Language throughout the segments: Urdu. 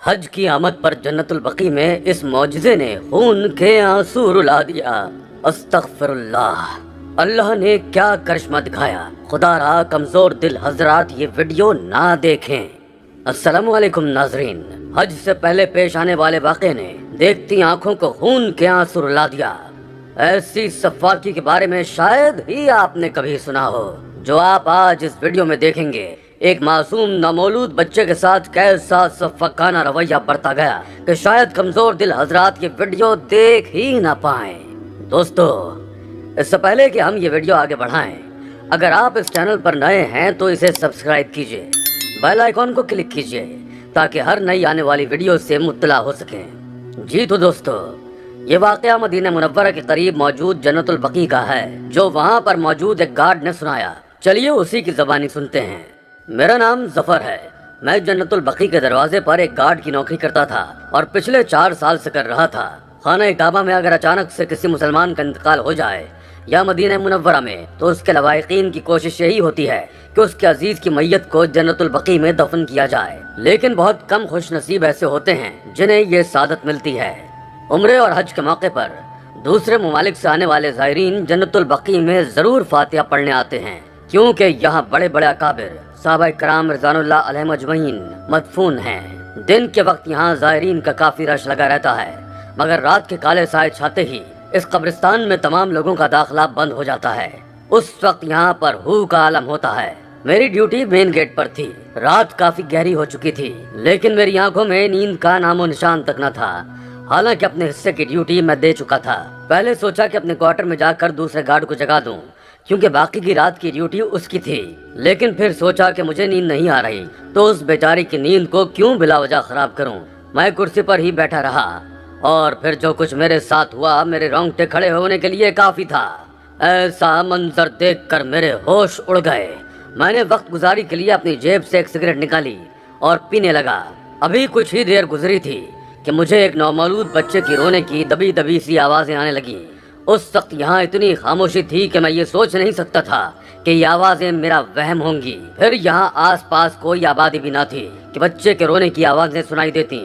حج کی آمد پر جنت البقیع میں اس معجزے نے خون کے آنسو رلا دیا۔ استغفر اللہ، اللہ نے کیا کرشمہ دکھایا۔ خدا را کمزور دل حضرات یہ ویڈیو نہ دیکھیں۔ السلام علیکم ناظرین، حج سے پہلے پیش آنے والے واقعے نے دیکھتی آنکھوں کو خون کے آنسو رلا دیا۔ ایسی سفاکی کے بارے میں شاید ہی آپ نے کبھی سنا ہو جو آپ آج اس ویڈیو میں دیکھیں گے۔ ایک معصوم نامولود بچے کے ساتھ کیسا سفاکانہ رویہ برتا گیا کہ شاید کمزور دل حضرات یہ ویڈیو دیکھ ہی نہ پائیں۔ دوستو، اس سے پہلے کہ ہم یہ ویڈیو آگے بڑھائیں، اگر آپ اس چینل پر نئے ہیں تو اسے سبسکرائب کیجئے، بیل آئیکن کو کلک کیجئے تاکہ ہر نئی آنے والی ویڈیو سے مطلع ہو سکیں۔ جی تو دوستو، یہ واقعہ مدینہ منورہ کے قریب موجود جنت البقیع کا ہے، جو وہاں پر موجود ایک گارڈ نے سنایا۔ چلیے اسی کی زبانی سنتے ہیں۔ میرا نام ظفر ہے، میں جنت البقیع کے دروازے پر ایک گارڈ کی نوکری کرتا تھا اور پچھلے 4 سال سے کر رہا تھا۔ خانہ کعبہ میں اگر اچانک سے کسی مسلمان کا انتقال ہو جائے یا مدینہ منورہ میں، تو اس کے لواحقین کی کوشش یہی ہوتی ہے کہ اس کے عزیز کی میت کو جنت البقیع میں دفن کیا جائے، لیکن بہت کم خوش نصیب ایسے ہوتے ہیں جنہیں یہ سعادت ملتی ہے۔ عمرے اور حج کے موقع پر دوسرے ممالک سے آنے والے زائرین جنت البقیع میں ضرور فاتحہ پڑھنے آتے ہیں، کیونکہ یہاں بڑے بڑے اکابر صحابہ کرام رضوان اللہ علیہم اجمعین مدفون ہیں۔ دن کے وقت یہاں زائرین کا کافی رش لگا رہتا ہے، مگر رات کے کالے سائے چھاتے ہی اس قبرستان میں تمام لوگوں کا داخلہ بند ہو جاتا ہے۔ اس وقت یہاں پر ہو کا عالم ہوتا ہے۔ میری ڈیوٹی مین گیٹ پر تھی۔ رات کافی گہری ہو چکی تھی، لیکن میری آنکھوں میں نیند کا نام و نشان تک نہ تھا، حالانکہ اپنے حصے کی ڈیوٹی میں دے چکا تھا۔ پہلے سوچا کہ اپنے کوارٹر میں جا کر دوسرے گارڈ کو جگا دوں، کیونکہ باقی کی رات کی ڈیوٹی اس کی تھی، لیکن پھر سوچا کہ مجھے نیند نہیں آ رہی تو اس بیچاری کی نیند کو کیوں بلا وجہ خراب کروں۔ میں کرسی پر ہی بیٹھا رہا اور پھر جو کچھ میرے ساتھ ہوا میرے رونگٹے کھڑے ہونے کے لیے کافی تھا۔ ایسا منظر دیکھ کر میرے ہوش اڑ گئے۔ میں نے وقت گزاری کے لیے اپنی جیب سے ایک سگریٹ نکالی اور پینے لگا۔ ابھی کچھ ہی دیر گزری تھی کہ مجھے ایک نومولود بچے کی رونے کی دبی دبی سی آوازیں آنے لگیں۔ اس وقت یہاں اتنی خاموشی تھی کہ میں یہ سوچ نہیں سکتا تھا کہ یہ آوازیں میرا وہم ہوں گی۔ پھر یہاں آس پاس کوئی آبادی بھی نہ تھی کہ بچے کے رونے کی آوازیں سنائی دیتی۔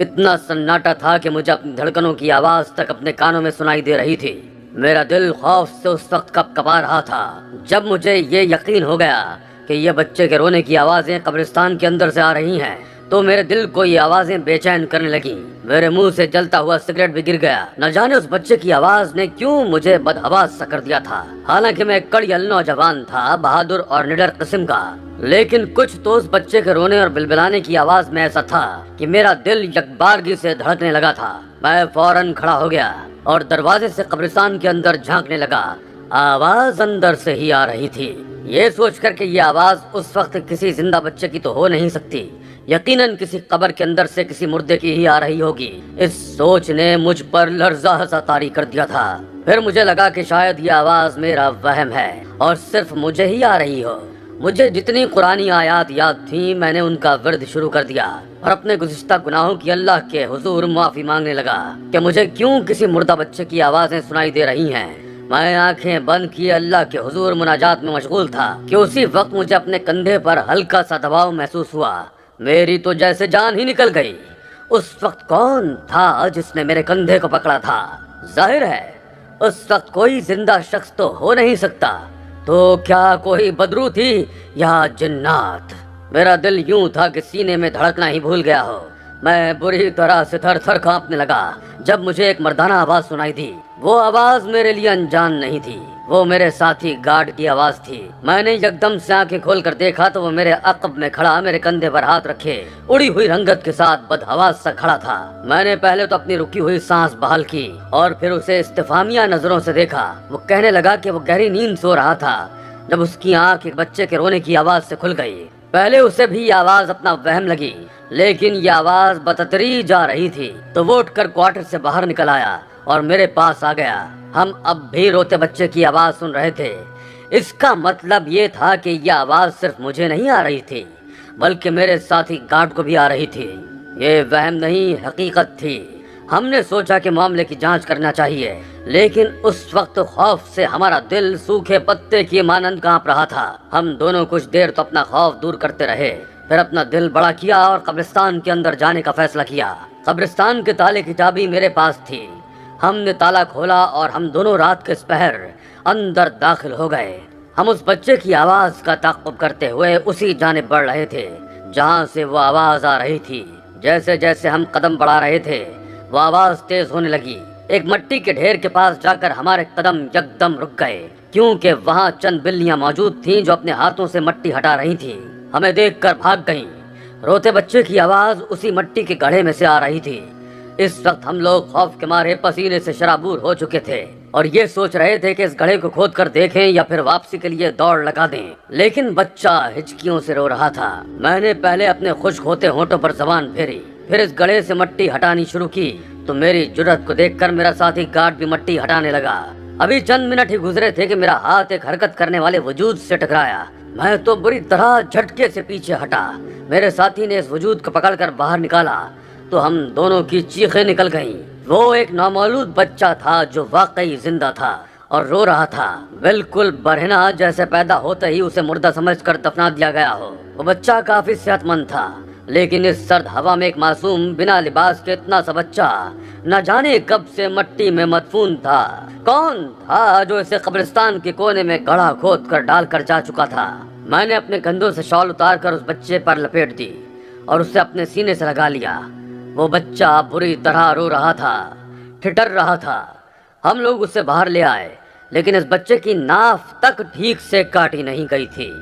اتنا سناٹا تھا کہ مجھے اپنی دھڑکنوں کی آواز تک اپنے کانوں میں سنائی دے رہی تھی۔ میرا دل خوف سے اس وقت کپ کپا رہا تھا جب مجھے یہ یقین ہو گیا کہ یہ بچے کے رونے کی آوازیں قبرستان کے اندر سے آ رہی ہیں، تو میرے دل کو یہ آوازیں بے چین کرنے لگیں۔ میرے منہ سے جلتا ہوا سگریٹ بھی گر گیا۔ نہ جانے اس بچے کی آواز نے کیوں مجھے بدحواس سا کر دیا تھا۔ حالانکہ میں کڑیل نوجوان تھا، بہادر اور نڈر قسم کا، لیکن کچھ تو اس بچے کے رونے اور بلبلانے کی آواز میں ایسا تھا کہ میرا دل یکبارگی سے دھڑکنے لگا تھا۔ میں فوراً کھڑا ہو گیا اور دروازے سے قبرستان کے اندر جھانکنے لگا۔ آواز اندر سے ہی آ رہی تھی، یہ سوچ کر کہ یہ آواز اس وقت کسی زندہ بچے کی تو ہو نہیں سکتی، یقیناً کسی قبر کے اندر سے کسی مردے کی ہی آ رہی ہوگی۔ اس سوچ نے مجھ پر لرزہ سا طاری کر دیا تھا۔ پھر مجھے لگا کہ شاید یہ آواز میرا وہم ہے اور صرف مجھے ہی آ رہی ہو۔ مجھے جتنی قرآنی آیات یاد تھیں میں نے ان کا ورد شروع کر دیا اور اپنے گزشتہ گناہوں کی اللہ کے حضور معافی مانگنے لگا کہ مجھے کیوں کسی مردہ بچے کی آوازیں سنائی دے رہی ہیں۔ میں آنکھیں بند کیے اللہ کے حضور مناجات میں مشغول تھا کہ اسی وقت مجھے اپنے کندھے پر ہلکا سا دباؤ محسوس ہوا۔ میری تو جیسے جان ہی نکل گئی۔ اس وقت کون تھا جس نے میرے کندھے کو پکڑا تھا؟ ظاہر ہے اس وقت کوئی زندہ شخص تو ہو نہیں سکتا، تو کیا کوئی بدرو تھی یا جنات؟ میرا دل یوں تھا کہ سینے میں دھڑکنا ہی بھول گیا ہو۔ میں بری طرح سے تھر تھر کانپنے لگا جب مجھے ایک مردانہ آواز سنائی دی۔ وہ آواز میرے لیے انجان نہیں تھی، وہ میرے ساتھی گارڈ کی آواز تھی۔ میں نے یکدم سے آنکھیں کھول کر دیکھا تو وہ میرے عقب میں کھڑا میرے کندھے پر ہاتھ رکھے اڑی ہوئی رنگت کے ساتھ بدحواس سا کھڑا تھا۔ میں نے پہلے تو اپنی رکی ہوئی سانس بحال کی اور پھر اسے استفہامیہ نظروں سے دیکھا۔ وہ کہنے لگا کہ وہ گہری نیند سو رہا تھا جب اس کی آنکھ ایک بچے کے رونے کی آواز سے کھل گئی۔ پہلے اسے بھی یہ آواز اپنا وہم لگی، لیکن یہ آواز بتدریج جا رہی تھی تو وہ اٹھ کر کوارٹر سے باہر نکل آیا اور میرے پاس آ گیا۔ ہم اب بھی روتے بچے کی آواز سن رہے تھے۔ اس کا مطلب یہ تھا کہ یہ آواز صرف مجھے نہیں آ رہی تھی بلکہ میرے ساتھی گارڈ کو بھی آ رہی تھی۔ یہ وہم نہیں، حقیقت تھی۔ ہم نے سوچا کہ معاملے کی جانچ کرنا چاہیے، لیکن اس وقت خوف سے ہمارا دل سوکھے پتے کی مانند کانپ رہا تھا۔ ہم دونوں کچھ دیر تو اپنا خوف دور کرتے رہے، پھر اپنا دل بڑا کیا اور قبرستان کے اندر جانے کا فیصلہ کیا۔ قبرستان کے تالے کی چابی میرے پاس تھی۔ ہم نے تالا کھولا اور ہم دونوں رات کے اس پہر اندر داخل ہو گئے۔ ہم اس بچے کی آواز کا تعقب کرتے ہوئے اسی جانب بڑھ رہے تھے جہاں سے وہ آواز آ رہی تھی۔ جیسے جیسے ہم قدم بڑھا رہے تھے وہ آواز تیز ہونے لگی۔ ایک مٹی کے ڈھیر کے پاس جا کر ہمارے قدم یکدم رک گئے، کیونکہ وہاں چند بلیاں موجود تھیں جو اپنے ہاتھوں سے مٹی ہٹا رہی تھیں۔ ہمیں دیکھ کر بھاگ گئیں۔ روتے بچے کی آواز اسی مٹی کے گڑھے میں سے آ رہی تھی۔ اس وقت ہم لوگ خوف کے مارے پسینے سے شرابور ہو چکے تھے اور یہ سوچ رہے تھے کہ اس گڑھے کو کھود کر دیکھیں یا پھر واپسی کے لیے دوڑ لگا دیں، لیکن بچہ ہچکیوں سے رو رہا تھا۔ میں نے پہلے اپنے خشک ہوتے ہونٹوں پر زبان پھیری، پھر اس گڑھے سے مٹی ہٹانی شروع کی تو میری جرأت کو دیکھ کر میرا ساتھی گارڈ بھی مٹی ہٹانے لگا۔ ابھی چند منٹ ہی گزرے تھے کہ میرا ہاتھ ایک حرکت کرنے والے وجود سے ٹکرایا۔ میں تو بری طرح جھٹکے سے پیچھے ہٹا۔ میرے ساتھی نے اس وجود کو پکڑ کر باہر نکالا تو ہم دونوں کی چیخیں نکل گئیں۔ وہ ایک نامولود بچہ تھا جو واقعی زندہ تھا اور رو رہا تھا، بالکل برہنہ، جیسے پیدا ہوتے ہی اسے مردہ سمجھ کر دفنا دیا گیا ہو۔ وہ بچہ کافی صحت مند تھا، لیکن اس سرد ہوا میں ایک معصوم بنا لباس کے اتنا سا بچہ نہ جانے کب سے مٹی میں مدفون تھا۔ کون تھا جو اسے قبرستان کے کونے میں گڑھا کھود کر ڈال کر جا چکا تھا؟ میں نے اپنے کندھوں سے شال اتار کر اس بچے پر لپیٹ دی اور اسے اپنے سینے سے لگا لیا۔ وہ بچہ بری طرح رو رہا تھا، ٹھٹر رہا تھا۔ ہم لوگ اسے باہر لے آئے، لیکن اس بچے کی ناف تک ٹھیک سے کاٹی نہیں گئی تھی،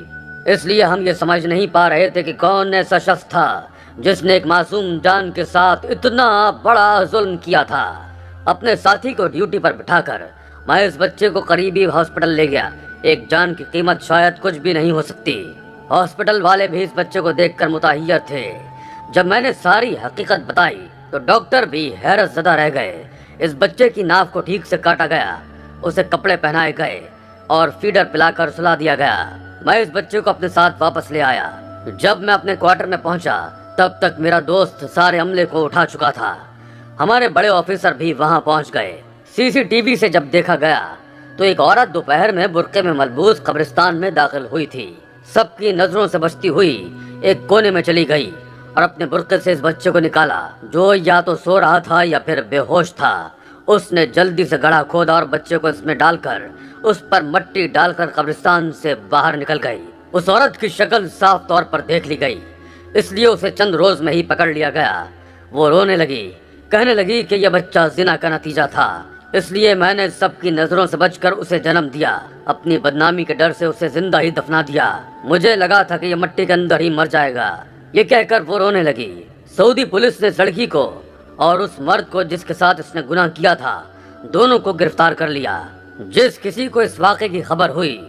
اس لیے ہم یہ سمجھ نہیں پا رہے تھے کہ کون ایسا شخص تھا جس نے ایک معصوم جان کے ساتھ اتنا بڑا ظلم کیا تھا۔ اپنے ساتھی کو ڈیوٹی پر بٹھا کر میں اس بچے کو قریبی ہاسپٹل لے گیا۔ ایک جان کی قیمت شاید کچھ بھی نہیں ہو سکتی۔ ہاسپٹل والے بھی اس بچے کو دیکھ کر متحیر تھے۔ جب میں نے ساری حقیقت بتائی تو ڈاکٹر بھی حیرت زدہ رہ گئے۔ اس بچے کی ناف کو ٹھیک سے کاٹا گیا، اسے کپڑے پہنائے گئے اور فیڈر پلا کر سلا دیا گیا۔ میں اس بچے کو اپنے ساتھ واپس لے آیا۔ جب میں اپنے کوارٹر میں پہنچا تب تک میرا دوست سارے عملے کو اٹھا چکا تھا۔ ہمارے بڑے آفیسر بھی وہاں پہنچ گئے۔ سی سی ٹی وی سے جب دیکھا گیا تو ایک عورت دوپہر میں برقعے میں ملبوس قبرستان میں داخل ہوئی تھی۔ سب کی نظروں سے بچتی ہوئی ایک کونے میں چلی گئی اور اپنے برقعے سے اس بچے کو نکالا جو یا تو سو رہا تھا یا پھر بے ہوش تھا۔ اس نے جلدی سے گڑھا کھودا اور بچے کو اس میں ڈال کر اس پر مٹی ڈال کر قبرستان سے باہر نکل گئی۔ اس عورت کی شکل صاف طور پر دیکھ لی گئی، اس لیے اسے چند روز میں ہی پکڑ لیا گیا۔ وہ رونے لگی، کہنے لگی کہ یہ بچہ زنا کا نتیجہ تھا، اس لیے میں نے سب کی نظروں سے بچ کر اسے جنم دیا۔ اپنی بدنامی کے ڈر سے اسے زندہ ہی دفنا دیا۔ مجھے لگا تھا کہ یہ مٹی کے اندر ہی مر جائے گا۔ یہ کہہ کر وہ رونے لگی۔ سعودی پولیس نے لڑکی کو اور اس مرد کو جس کے ساتھ اس نے گناہ کیا تھا دونوں کو گرفتار کر لیا۔ جس کسی کو اس واقعے کی خبر ہوئی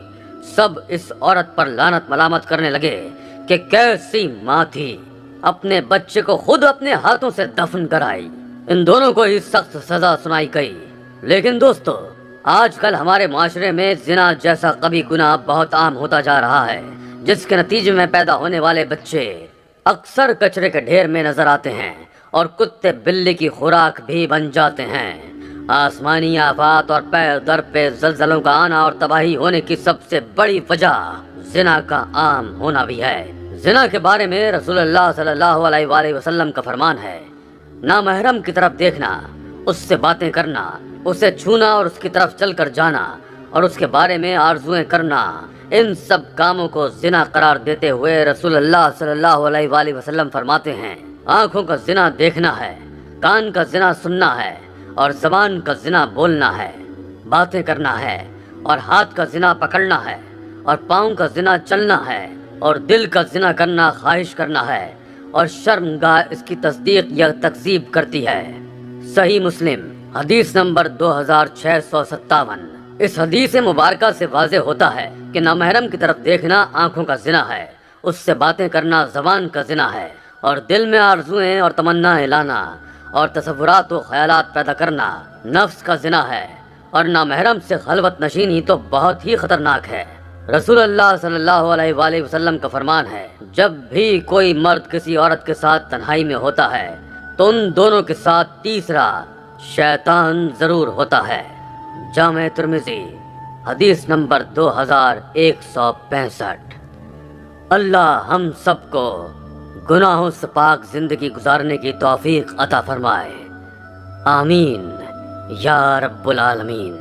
سب اس عورت پر لعنت ملامت کرنے لگے کہ کیسی ماں تھی، اپنے بچے کو خود اپنے ہاتھوں سے دفن کرائی۔ ان دونوں کو ہی سخت سزا سنائی گئی۔ لیکن دوستو، آج کل ہمارے معاشرے میں زنا جیسا کبھی گناہ بہت عام ہوتا جا رہا ہے، جس کے نتیجے میں پیدا ہونے والے بچے اکثر کچرے کے ڈھیر میں نظر آتے ہیں اور کتے بلی کی خوراک بھی بن جاتے ہیں۔ آسمانی آفات اور پے در پہ زلزلوں کا آنا اور تباہی ہونے کی سب سے بڑی وجہ زنا کا عام ہونا بھی ہے۔ زنا کے بارے میں رسول اللہ صلی اللہ علیہ وآلہ وسلم کا فرمان ہے، نامحرم کی طرف دیکھنا، اس سے باتیں کرنا، اسے چھونا اور اس کی طرف چل کر جانا اور اس کے بارے میں آرزویں کرنا، ان سب کاموں کو زنا قرار دیتے ہوئے رسول اللہ صلی اللہ علیہ وآلہ وسلم فرماتے ہیں، آنکھوں کا زنا دیکھنا ہے، کان کا زنا سننا ہے اور زبان کا زنا بولنا ہے، باتیں کرنا ہے اور ہاتھ کا زنا پکڑنا ہے اور پاؤں کا زنا چلنا ہے اور دل کا زنا کرنا خواہش کرنا ہے اور شرمگاہ اس کی تصدیق یا تکذیب کرتی ہے۔ صحیح مسلم حدیث نمبر 2657۔ اس حدیث مبارکہ سے واضح ہوتا ہے کہ نامحرم کی طرف دیکھنا آنکھوں کا زنا ہے، اس سے باتیں کرنا زبان کا زنا ہے اور دل میں آرزویں اور تمنائیں لانا اور تصورات و خیالات پیدا کرنا نفس کا زنا ہے، اور نامحرم سے خلوت نشینی تو بہت ہی خطرناک ہے۔ رسول اللہ صلی اللہ علیہ وآلہ وسلم کا فرمان ہے، جب بھی کوئی مرد کسی عورت کے ساتھ تنہائی میں ہوتا ہے تو ان دونوں کے ساتھ تیسرا شیطان ضرور ہوتا ہے۔ جامع ترمذی حدیث نمبر 2165۔ اللہ ہم سب کو گناہوں سے پاک زندگی گزارنے کی توفیق عطا فرمائے، آمین یا رب العالمین۔